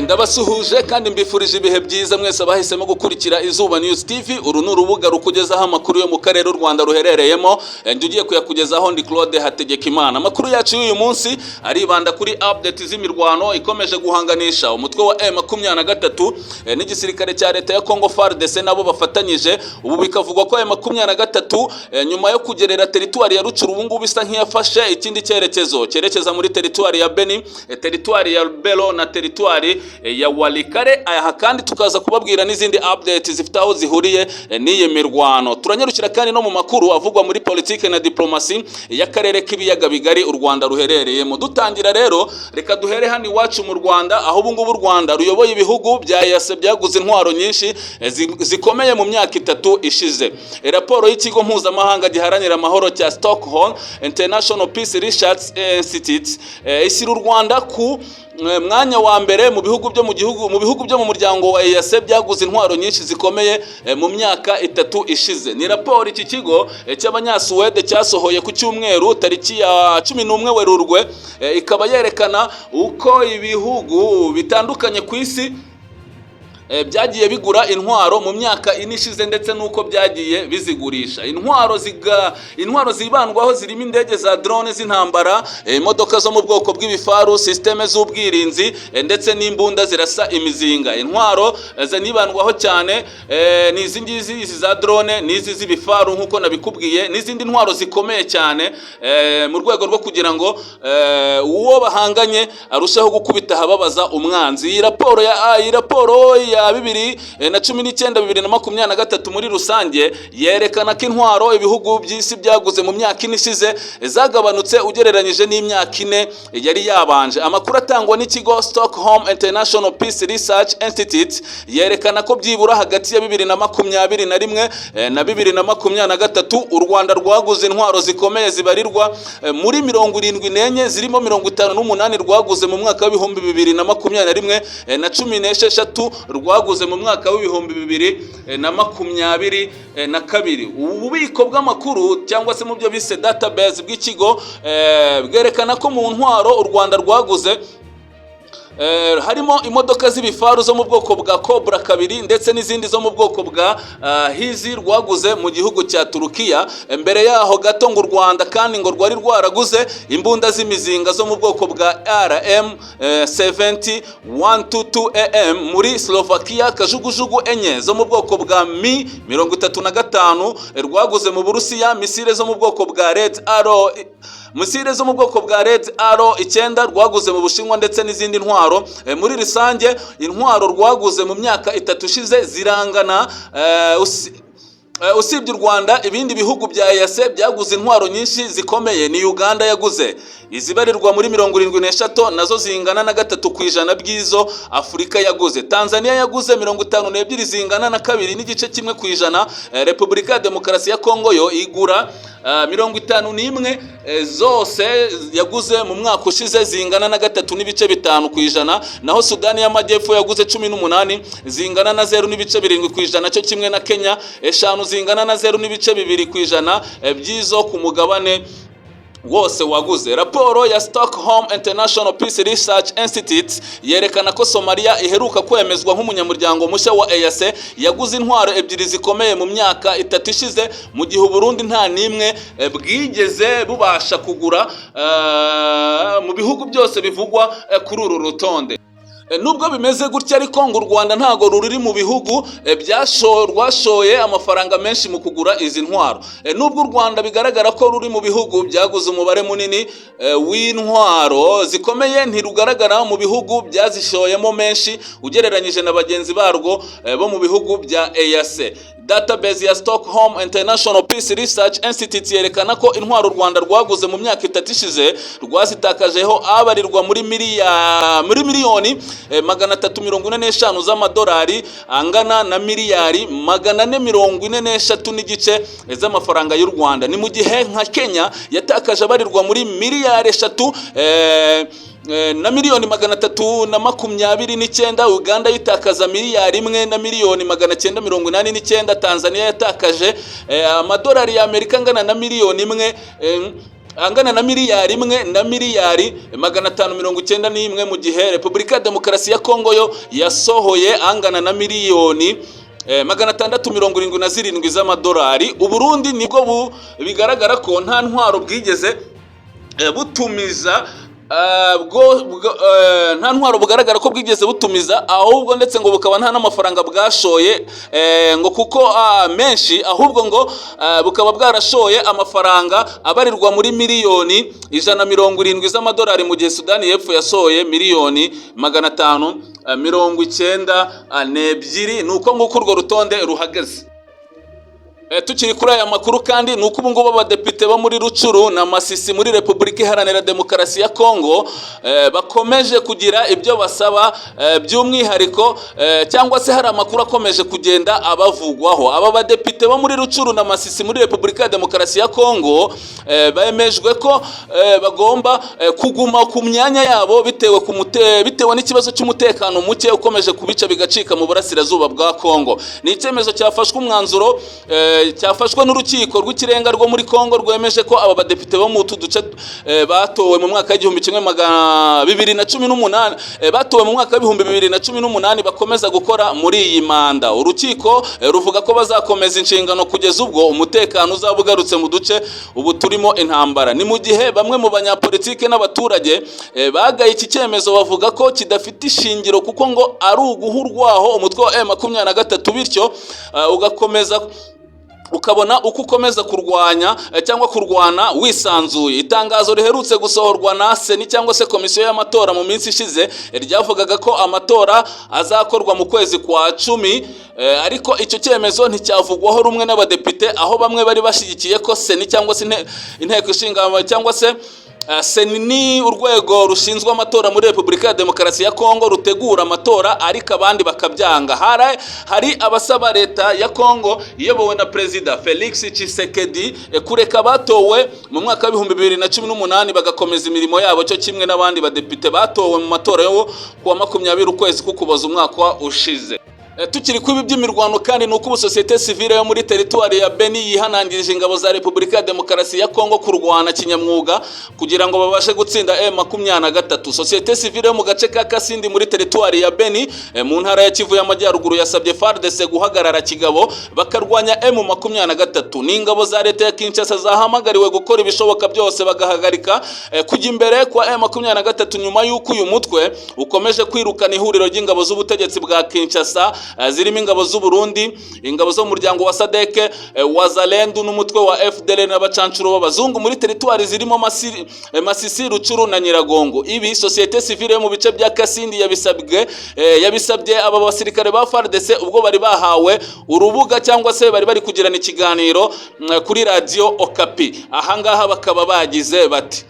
Ndabasuhuje kandi mbifurije ibihe byiza mwese abahisemo gukurikira Izuba News TV. Uru ni urubuga rukugezaho amakuru yo mu karere u Rwanda ruherereyemo. Ndugiye kuyakugezaho ndi Claude Hategekimana. Amakuru yacu y'uyu munsi aribanda kuri update z'imirwano ikomeje guhanganisha umutwe wa M23 n'igisirikare cya leta ya Congo FARDC nabo bafatanyije. Ubu bikavugwa ko M23 nyuma yo kugerera teritwari ya Rucuru ubu ngubu bisa nk'iyafashe ikindi cyerekeza muri teritwari ya Beni, teritwari ya Belo na teritwari ya Walikare. Aha kandi tukaza kubabwira n'izindi update zifite aho zihuriye n'iyi mirwano. Turanyarukira kandi no mu makuru avugwa muri politike na diplomasi y'akarere k'ibiyaga bigari u Rwanda ruherereyemo. Dutangira rero, reka duhere hano iwacu mu Rwanda, aho ubu ngubu u Rwanda ruyoboye ibihugu bya EAC byaguze intwaro nyinshi zikomeye mu myaka 3 ishize. Raporo y'ikigo mpuzamahanga giharanira amahoro cya Stockholm International Peace Research Institute ishyira u Rwanda ku mwanya wa mbere mu bihugu byo mu muryango wa EAC byaguze intwaro nyinshi zikomeye mu myaka 3 ishize. Ni raporo iki kigo cy'abanyasuwede cyasohoye ku cyumweru tariki ya 11 Werurwe, ikaba yerekana uko ibihugu bitandukanye ku isi byagiye bigura intwaro mu myaka inishize ndetse nuko byagiye bizigurisha. Intwaro zibandwaho zirimo indege za drone z'intambara, imodoka zo mu bwoko bw'ibifaru, systeme z'ubwirinzi ndetse n'imbunda zirasa imizinga. Intwaro zanibandwaho cyane ni izi za drone n'izi z'ibifaru nkuko nabikubwiye, n'izindi ntwaro zikomeye cyane mu rwego rwo kugira ngo uwo bahanganye arushaho gukubita hababaza umwanzi. Iyi raporo ya 2019-2023 muri rusange yerekana ko intwaro ibihugu by'isi byaguze mu myaka inishize zagabanutse ugereranyije n'imyaka 4 yari yabanje. Amakuru atangwa n'ikigo Stockholm International Peace Research Institute yerekana ko byibura hagati ya 2021 na 2023 u Rwanda rwaguze intwaro zikomeye zibarirwa muri 74 zirimo 58 rwaguze mu mwaka wa 2021 na 16 rwaguze mu mwaka wa 2022. Ububiko bw'amakuru cyangwa se mu byo bise database bw'ikigo bwerekana ko mu ntwaro u Rwanda rwaguze harimo imodoka z'ibifaru zo mu bwoko bwa Cobra 2 ndetse n'izindi zo mu bwoko bwa Hizi rwaguze mu gihugu cya Turukiya. Mbere yaho gato ngo u Rwanda kandi ngo rwari rwaraguze imbunda z'imizinga zo mu bwoko bwa RM70 122 AM muri Slovakia, kajugujugu enye zo mu bwoko bwa Mi-35 rwaguze mu Burusiya, misile zo mu bwoko bwa Red Arrow 9 rwaguze mu Bushinwa ndetse n'izindi ntwaro. Muri rusange intwaro rwaguze mu myaka 3 ishize zirangana. Usibye u Rwanda, ibindi bihugu bya EAC byaguze intwaro nyinshi zikomeye. Ni Uganda yaguze izibarirwa muri 73 nazo zingana na 3% by'izo Afurika yaguze. Tanzania yaguze 52 zingana na 2.1%. Repubulika ya Demokarasi ya Kongo yo igura 51 zose yaguze mu mwaka ushize zingana na 3.5%. Naho Sudani y'Amajyepfo yaguze 18 zingana na 0.7% cyo kimwe na Kenya 5 zingana na 0.2% by'izo ku mugabane wose waguze. Raporo ya Stockholm International Peace Research Institute yerekana ko Somalia iheruka kwemezwa nk'umunyamuryango mushya wa EAC yaguze intwaro 2 zikomeye mu myaka 3 ishize, mu gihe Burundi nta nimwe bwigeze bubasha kugura mu bihugu byose bivugwa kuri uru rutonde. Nubwo bimeze gutya ariko ngo u Rwanda ntago ruri mu bihugu rwashoye amafaranga menshi mu kugura izi ntwaro. Nubwo u Rwanda bigaragara ko ruri mu bihugu byaguze umubare munini w'intwaro zikomeye, ntirugaragara mu bihugu byazishoyemo menshi ugereranyije na bagenzi barwo bo mu bihugu bya EAC. Database ya Stockholm International Peace Research Institute yerekana ko intwaro u Rwanda rwaguze mu myaka 3 ishize rwazitakajeho abarirwa muri miliyoni 345 z'amadolari angana na miliyari 443 n'igice z'amafaranga y'u Rwanda. Ni mu gihe nka Kenya yatakaje abarirwa muri miliyari 3 na miliyoni 329. Uganda yitakaza miliyari 1 na miliyoni 989. Tanzania yatakaje amadolari ya Amerika angana na miliyoni 1 angana na miliyari 1 na miliyari 591 mu gihe Repubulika ya Demokarasi ya Kongo yo yasohoye angana na miliyoni 677 z'amadolari. Uburundi nibwo bigaragara ko nta ntwaro bwigeze butumiza nta ntwaro bugaragara ko bwigeze butumiza, ahubwo ndetse ngo bukaba nta n'amafaranga bwashoye ngo kuko menshi, ahubwo ngo bukaba bwarashoye amafaranga abarirwa muri miliyoni 170 z'amadolari mu gihe Sudani y'Epfo yasohoye miliyoni 592. nuko nguko urwo rutonde ruhagaze. Tukiri kuri aya makuru kandi nuko ubu ngubu abadepite bo muri Rucuru na Masisi muri Repubulika Iharanira Demokarasi ya Kongo bakomeje kugira ibyo basaba by'umwihariko, cyangwa se hari amakuru akomeje kugenda abavugwaho. Aba badepite bo muri Rucuru na Masisi muri Repubulika ya Demokarasi ya Kongo bemejwe ko bagomba kuguma ku myanya yabo bitewe n'ikibazo cy'umutekano muke ukomeje kubica bigacika mu burasirazuba bwa Kongo. Ni icyemezo cyafashwe umwanzuro cyafashwe n'urukiko rw'ikirenga rwo muri Kongo rwemeje ko aba badepite bo mu tuduce batowe mu mwaka w'2018 batowe mu mwaka w'2018 bakomeza gukora muri iyi manda. Urukiko ruvuga ko bazakomeza inshingano kugeza ubwo umutekano uzaba ugarutse mu duce ubu turimo intambara. Ni mu gihe bamwe mu banyapolitike n'abaturage bagaye iki cyemezo bavuga ko kidafite ishingiro kuko ngo ari uguhurwaho umutwe wa M23 bityo ugakomeza ukabona uko ukomeza kurwanya cyangwa kurwana wisanzuye. Itangazo riherutse gusohorwa na Seni cyangwa se komisiyo y'amatora mu minsi ishize ryavugaga ko amatora azakorwa mu kwezi kwa 10, ariko icyo cyemezo nticyavugwaho rumwe n'abadepite, aho bamwe bari bashyigikiye ko Seni cyangwa se inteko ishinga cyangwa se Seni ni urwego rushinzwe amatora muri Repubulika ya Demokarasi ya Kongo rutegura amatora, ariko abandi bakabyanga. Hari abasaba leta ya Kongo iyobowe na Perezida Felix Tshisekedi kureka batowe mu mwaka w'2018 bagakomeza imirimo yabo cyo kimwe n'abandi badepite batowe mu matora yo kuwa 20 ukwezi k'Ukuboza umwaka ushize. Tukiri kwibi by'imirwano kandi nuko ubu societe civile yo muri territoire ya Beni yihanangirije ingabo za Repubulika ya Demokarasi ya Kongo kurwana kinyamwuga kugira ngo babashe gutsinda M23. Societe civile yo mu gace ka Kasindi muri territoire ya Beni mu ntara ya Kivu y'Amajyaruguru yasabye FARDC guhagarara kigabo bakarwanya M23. N'ingabo za leta ya Kinshasa zahamagariwe gukora ibishoboka byose bagahagarika kujya imbere kwa M23 nyuma y'uko uyu mutwe ukomeje kwirukana ihuriro ry'ingabo z'ubutegetsi bwa Kinshasa zirimo ingabo z'u Burundi, ingabo zo mu muryango wa SADC, Wazalendu n'umutwe wa FDL n'abacancuro b'abazungu muri territoire zirimo Masisi, Rucuru na Nyiragongo. Ibi societe civile mu bice bya Kasindi yabisabye aba basirikare ba FARDC ubwo bari bahawe urubuga cyangwa se bari kugirana ikiganiro kuri radio Okapi. Ahangaha bakaba bagize bati: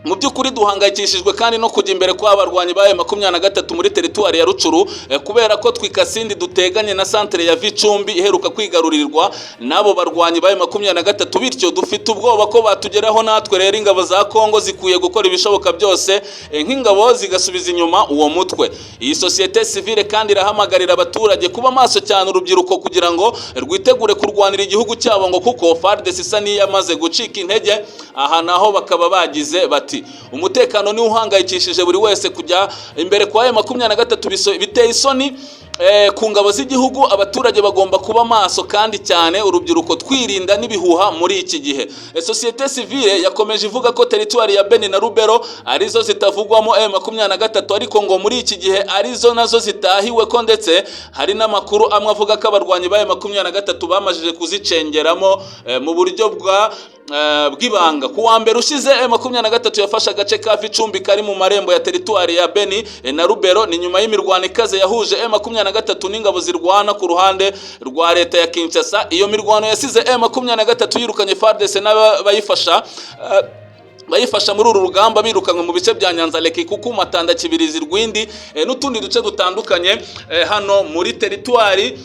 mu by'ukuri duhangayikishijwe kandi no kujya imbere kw'abarwanyi ba M23 muri territoire ya Rucuru kubera ko twikasindi duteganye na centre ya Vicumbi iheruka kwigarurirwa nabo barwanyi ba M23, bityo dufite ubwoba ko batugeraho natwe. Rero ingabo za Kongo zikuye gukora ibishoboka byose nk'ingabo zigasubiza inyuma uwo mutwe. Iyi societe civile kandi irahamagarira abaturage kuba maso cyane urubyiruko kugira ngo rwitegure kurwanira igihugu cyabo ngo kuko FARDC isa niyamaze gucika intege. Aha naho bakaba bagize bati: umutekano ni uhangayikishije buri wese kujya imbere kwa M23 biteye isoni ku ngabo z'igihugu. Abaturage bagomba kuba maso kandi cyane urubyiruko twirinda n'ibihuha muri iki gihe. Societe civile yakomeje ivuga ko territoire ya Beni na Rubero arizo zitavugwamo M23, ariko ngo muri iki gihe arizo nazo zitahiwe ko, ndetse hari n'amakuru amwe avuga ko abarwanyi ba M23 bamajije kuzicengeramo mu buryo bw'ibanga. Ku wa mbere ushize M23 yafashe agace ka Vicumbi kari mu marembo ya territoire ya Beni na Rubero. Ni nyuma y'imirwano ikaze yahuje M23 n'ingabo zirwana ku ruhande rwa leta ya Kinshasa. Iyo mirwano yasize M23 yirukanye FARDC bayifasha muri uru rugamba birukanwe mu bice bya Nyanzaleki, kuko Matanda, Kibirizi, Rwindi n'utundi duce dutandukanye hano muri territoire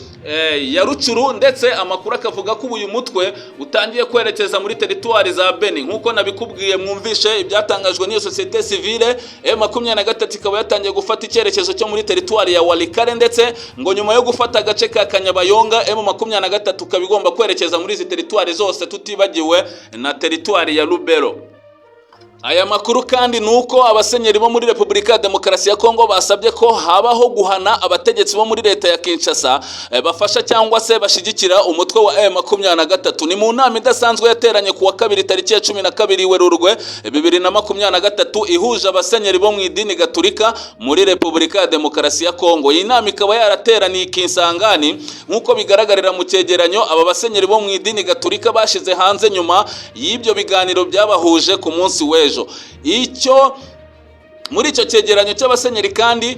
ya Rucuru. Ndetse amakuru akavuga ko uyu mutwe utangiye kwerekeza muri territoire za Beni. Nkuko nabikubwiye mwumvishe ibyatangajwe n'iyo societe civile, M23 ikaba yatangiye gufata icyerekezo cyo muri territoire ya Walikare, ndetse ngo nyuma yo gufata agace ka Kanyabayonga M23 kabigomba kwerekeza muri izi territoire zose tutibagiwe na territoire ya Rubero. Aya makuru kandi nuko abasenyeri bo muri Repubulika ya Demokarasi ya Kongo basabye ko habaho guhana abategetsi bo muri leta ya Kinshasa bafasha cyangwa se bashigikira umutwe wa M23. Ni mu nama idasanzwe yateranye kuwa kabiri tariki ya 12 Werurwe 2023 ihuje abasenyeri bo mu idini Gatolika muri Repubulika ya Demokarasi ya Kongo. Iyi nama ikaba yarateraniye Kinsangani nkuko bigaragarira mu cyegeranyo aba basenyeri bo mu idini Gatolika bashize hanze nyuma y'ibyo biganiro byabahuje ku munsi wejo. Icyo muri icyo cyegeranyo cy'abasenyeri kandi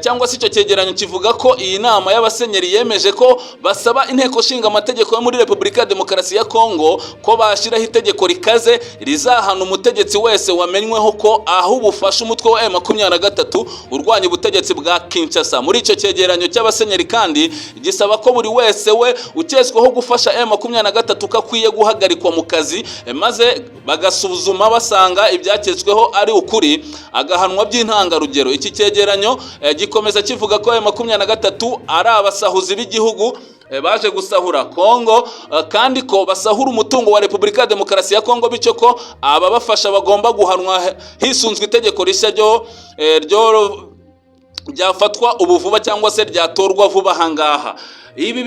cyangwa se icyo cyegeranyo kivuga ko iyi nama y'abasenyeri yemeje ko basaba inteko nshinga amategeko yo muri Repubulika ya Demokarasi ya Kongo ko bashyiraho itegeko rikaze rizahana umutegetsi wese wamenyweho ko aho ubufasha umutwe wa M23 urwanya ubutegetsi bwa Kinshasa. Muri icyo cyegeranyo cy'abasenyeri kandi gisaba ko buri wese we uketsweho gufasha M23 kakwiye guhagarikwa mu kazi maze bagasuzuma basanga ibyaketsweho ari ukuri agahanwa by'intangarugero. Iki cyegeranyo gikomeza kivuga ko M23 ari abasahuzi b'igihugu baje gusahura Kongo kandi ko basahura umutungo wa Repubulika ya Demokarasi ya Kongo, bityo ko ababafasha bagomba guhanwa hisunzwe itegeko rishya ryo byafatwa ubuvuba cyangwa se ryatorwa vuba hangaha. Ibi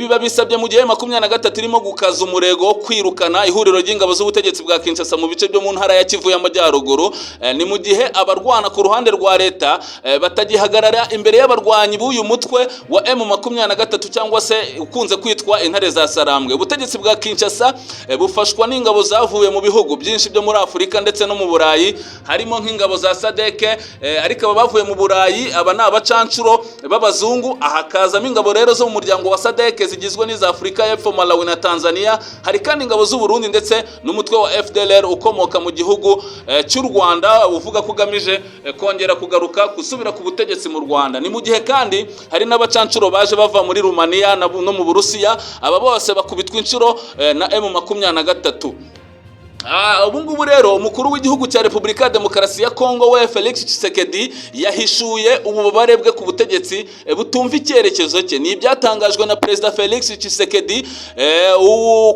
babisabye mu gihe M23 irimo gukaza umurego wo kwirukana ihuriro ry'ingabo z'ubutegetsi bwa Kinshasa mu bice byo mu ntara ya Kivu y'Amajyaruguru. Ni mu gihe abarwana ku ruhande rwa leta batagihagarara imbere y'abarwanyi b'uyu mutwe wa M23 cyangwa se ukunze kwitwa intare za Sarambwe. Ubutegetsi bwa Kinshasa bufashwa n'ingabo zavuye mu bihugu byinshi byo muri Afurika ndetse no mu Burayi, harimo nk'ingabo za FARDC, ariko aba bavuye mu Burayi aba ni abacancuro b'abazungu. Ahakazamo ingabo rero zo mu muryango wa SADC zigizwe n'iza Afurika y'Epfo, Malawi na Tanzania. Hari kandi ingabo z'u Burundi ndetse n'umutwe wa FDLR ukomoka mu gihugu cy'u Rwanda uvuga kugamije kongera kugaruka gusubira ku butegetsi mu Rwanda. Ni mu gihe kandi hari n'abacancuro baje bava muri Rumania no mu Burusiya. Aba bose bakubitwa inshuro na M23. Ubungubu rero umukuru w'igihugu cya Repubulika ya Demokarasi ya Kongo we Felix Tshisekedi yahishuye ububabare bwe ku butegetsi butumva icyerekezo cye. Ni ibyatangajwe na Perezida Felix Tshisekedi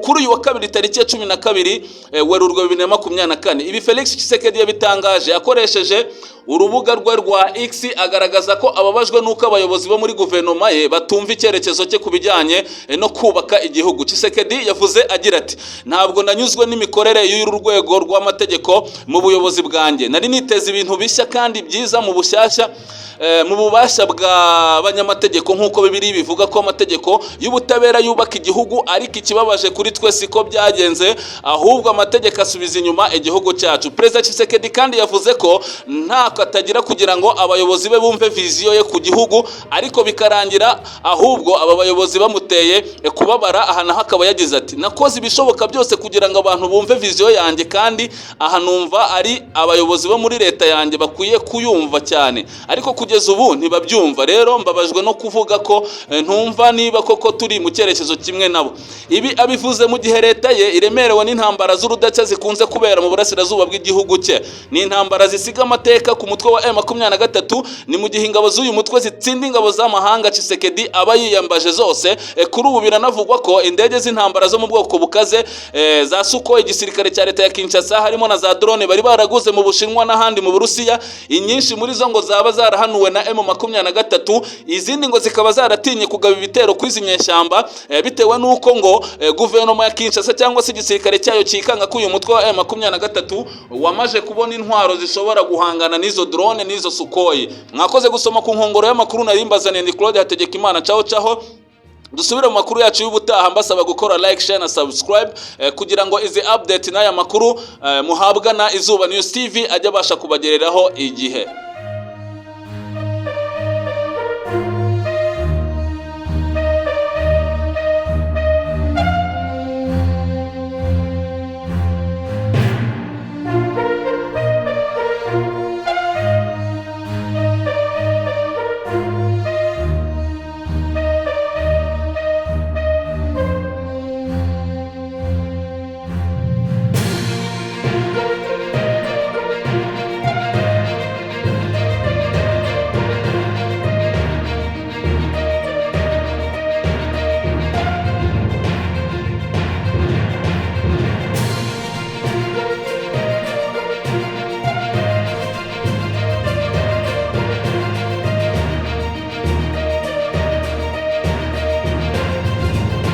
kuri uyu wa kabiri tariki ya 12 Werurwe 2024. Ibi Felix Tshisekedi yabitangaje akoresheje urubuga rwe rwa X, agaragaza ko ababajwe nuko abayobozi bo muri guverinoma ye batumva icyerekezo cye kubijyanye no kubaka igihugu. Tshisekedi yavuze agira ati: ntabwo nanyuzwe n'imikorere y'uru rwego rw'amategeko mu buyobozi bwanjye. Nari niteze ibintu bishya kandi byiza mu bushyashya mu bubasha bw'abanyamategeko nk'uko Bibiliya bivuga ko amategeko y'ubutabera yubaka igihugu, ariko ikibabaje kuri twe siko byagenze, ahubwo amategeko asubiza inyuma igihugu cyacu. Perezida Tshisekedi kandi yavuze ko ntako atagira kugira ngo abayobozi be bumve viziyo ye ku gihugu, ariko bikarangira ahubwo aba bayobozi bamuteye kubabara. Aha naho akaba yagize ati: nakoze ibishoboka byose kugira ngo abantu bumve viziyo yanjye, kandi aha numva ari abayobozi bo muri leta yanjye bakwiye kuyumva cyane, ariko kugeza ubu ntibabyumva. Rero mbabajwe no kuvuga ko ntumva niba koko turi mu cyerekezo kimwe nabo. Ibi abivuze mu gihe leta ye iremerewe n'intambara z'urudaca zikunze kubera mu burasirazuba bw'igihugu cye. Ni intambara zisiga amateka ku mutwe wa M23. Ni mu gihe ingabo z'uyu mutwe zitsinda ingabo z'amahanga Tshisekedi aba yiyambaje zose. Kuri ubu biranavugwa ko indege z'intambara zo mu bwoko bukaze za Sukhoi igisirikare cya leta ya Kinshasa, harimo na za drone bari baraguze mu Bushinwa n'ahandi mu Burusiya. Inyinshi muri zo ngo zaba zarahanuwe na M23, izindi ngo zikaba zaratinye kugaba ibitero kwizi nyeshyamba bitewe nuko ngo guverinoma ya Kinshasa cyangwa se igisirikare cyayo kikanga ko uyu mutwe wa M23 wamaje kubona intwaro zishobora guhangana n'izo drone n'izo Sukhoi. Mwakoze gusoma ku nkongoro y'amakuru narimbazane ni Claude Hategekimana. Ciao. Dusubire mu makuru yacu y'ubutaha, mbasaba gukora like, share na subscribe kugira ngo izi update n'aya makuru muhabwa na Izuba News TV ajya abasha kubagereraho igihe.